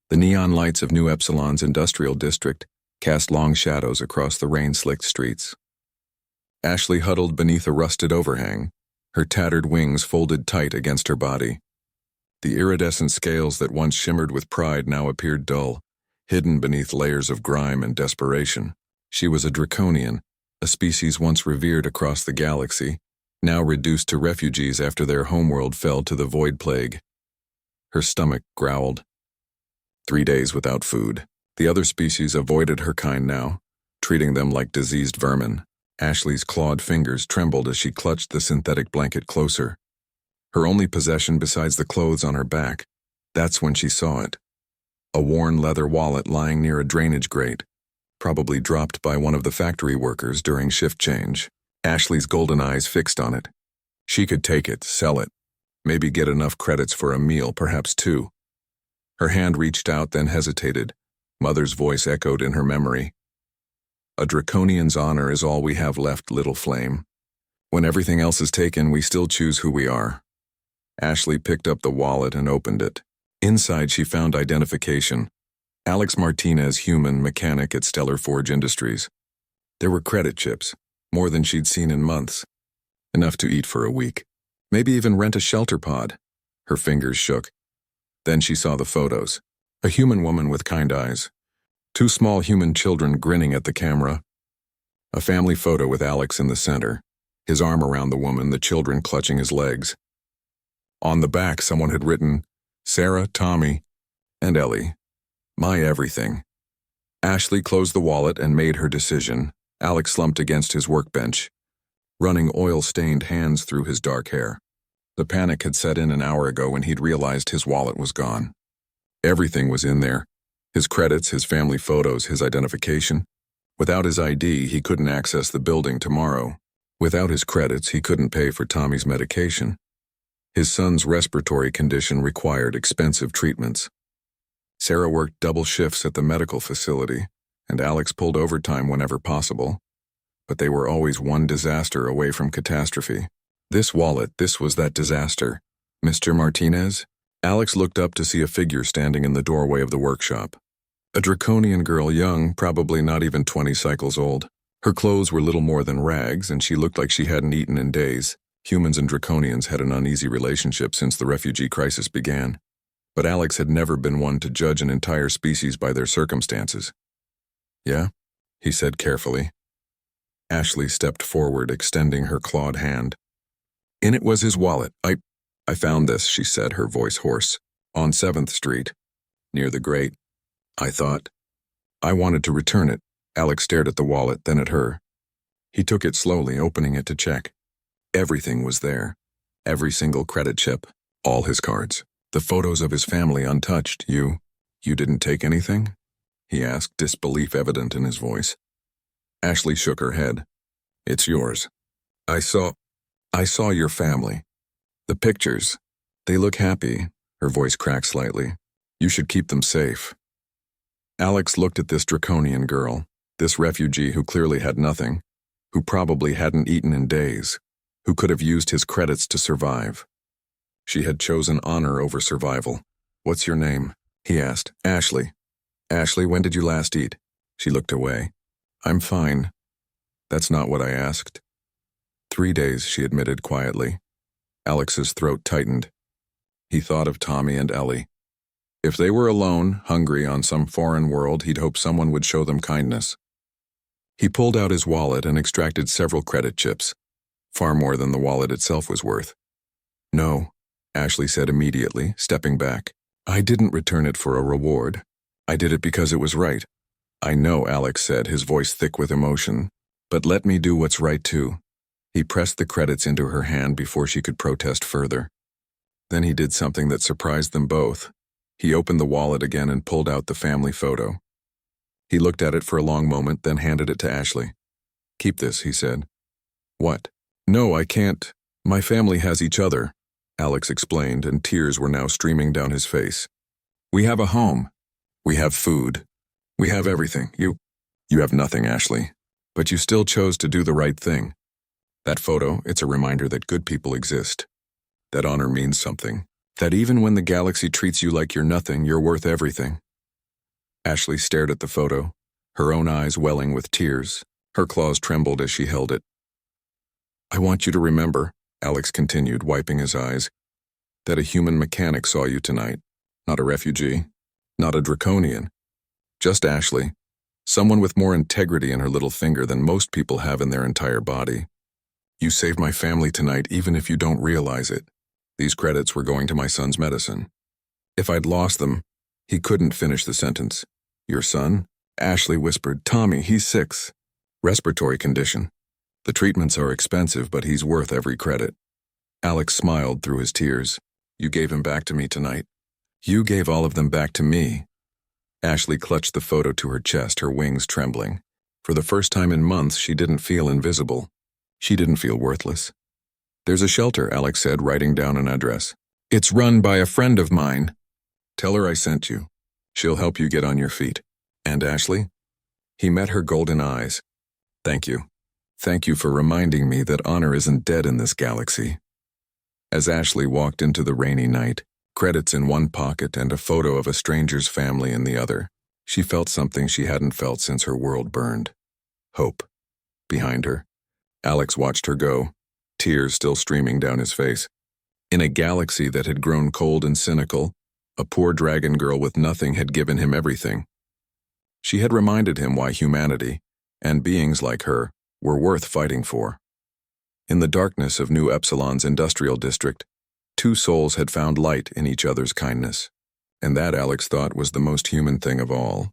The neon lights of New Epsilon's industrial district cast long shadows across the rain-slicked streets. Ashley huddled beneath a rusted overhang, her tattered wings folded tight against her body. The iridescent scales that once shimmered with pride now appeared dull, hidden beneath layers of grime and desperation. She was a draconian, a species once revered across the galaxy, now reduced to refugees after their homeworld fell to the void plague. Her stomach growled. 3 days without food. The other species avoided her kind now, treating them like diseased vermin. Ashley's clawed fingers trembled as she clutched the synthetic blanket closer. Her only possession besides the clothes on her back. That's when she saw it. A worn leather wallet lying near a drainage grate, probably dropped by one of the factory workers during shift change. Ashley's golden eyes fixed on it. She could take it, sell it, maybe get enough credits for a meal, perhaps 2. Her hand reached out, then hesitated. Mother's voice echoed in her memory. A draconian's honor is all we have left, little flame. When everything else is taken, we still choose who we are. Ashley picked up the wallet and opened it. Inside, she found identification. Alex Martinez, human mechanic at Stellar Forge Industries. There were credit chips, more than she'd seen in months. Enough to eat for a week. Maybe even rent a shelter pod. Her fingers shook. Then she saw the photos. A human woman with kind eyes. 2 small human children grinning at the camera. A family photo with Alex in the center, his arm around the woman, the children clutching his legs. On the back, someone had written, Sarah, Tommy, and Ellie. My everything. Ashley closed the wallet and made her decision. Alex slumped against his workbench, running oil-stained hands through his dark hair. The panic had set in an hour ago when he'd realized his wallet was gone. Everything was in there. His credits, his family photos, his identification. Without his ID, he couldn't access the building tomorrow. Without his credits, he couldn't pay for Tommy's medication. His son's respiratory condition required expensive treatments. Sarah worked double shifts at the medical facility, and Alex pulled overtime whenever possible. But they were always one disaster away from catastrophe. This wallet, this was that disaster. Mr. Martinez? Alex looked up to see a figure standing in the doorway of the workshop. A draconian girl, young, probably not even 20 cycles old. Her clothes were little more than rags, and she looked like she hadn't eaten in days. Humans and draconians had an uneasy relationship since the refugee crisis began. But Alex had never been one to judge an entire species by their circumstances. Yeah? He said carefully. Ashley stepped forward, extending her clawed hand. In it was his wallet. I found this, she said, her voice hoarse. On 7th Street. Near the grate. I thought. I wanted to return it. Alex stared at the wallet, then at her. He took it slowly, opening it to check. Everything was there. Every single credit chip. All his cards. The photos of his family untouched. You didn't take anything? He asked, disbelief evident in his voice. Ashley shook her head. It's yours. I saw your family. The pictures. They look happy. Her voice cracked slightly. You should keep them safe. Alex looked at this draconian girl, this refugee who clearly had nothing, who probably hadn't eaten in days, who could have used his credits to survive. She had chosen honor over survival. What's your name? He asked. Ashley. Ashley, when did you last eat? She looked away. I'm fine. That's not what I asked. 3 days, she admitted quietly. Alex's throat tightened. He thought of Tommy and Ellie. If they were alone, hungry on some foreign world, he'd hope someone would show them kindness. He pulled out his wallet and extracted several credit chips, far more than the wallet itself was worth. No, Ashley said immediately, stepping back. I didn't return it for a reward. I did it because it was right. I know, Alex said, his voice thick with emotion. But let me do what's right too. He pressed the credits into her hand before she could protest further. Then he did something that surprised them both. He opened the wallet again and pulled out the family photo. He looked at it for a long moment, then handed it to Ashley. Keep this, he said. What? No, I can't. My family has each other, Alex explained, and tears were now streaming down his face. We have a home. We have food. We have everything. You have nothing, Ashley. But you still chose to do the right thing. That photo, it's a reminder that good people exist. That honor means something. That even when the galaxy treats you like you're nothing, you're worth everything. Ashley stared at the photo, her own eyes welling with tears. Her claws trembled as she held it. "I want you to remember," Alex continued, wiping his eyes, "that a human mechanic saw you tonight. Not a refugee, not a draconian. Just Ashley, someone with more integrity in her little finger than most people have in their entire body. You saved my family tonight even if you don't realize it." These credits were going to my son's medicine. If I'd lost them, he couldn't finish the sentence. "Your son?" Ashley whispered. "Tommy, he's 6. Respiratory condition. The treatments are expensive, but he's worth every credit." Alex smiled through his tears. "You gave him back to me tonight. You gave all of them back to me." Ashley clutched the photo to her chest, her wings trembling. For the first time in months, she didn't feel invisible. She didn't feel worthless. "There's a shelter," Alex said, writing down an address. "It's run by a friend of mine. Tell her I sent you. She'll help you get on your feet." "And Ashley?" He met her golden eyes. "Thank you. Thank you for reminding me that honor isn't dead in this galaxy." As Ashley walked into the rainy night, credits in one pocket and a photo of a stranger's family in the other, she felt something she hadn't felt since her world burned. Hope. Behind her, Alex watched her go, tears still streaming down his face. In a galaxy that had grown cold and cynical, a poor dragon girl with nothing had given him everything. She had reminded him why humanity, and beings like her, were worth fighting for. In the darkness of New Epsilon's industrial district, 2 souls had found light in each other's kindness, and that Alex thought was the most human thing of all.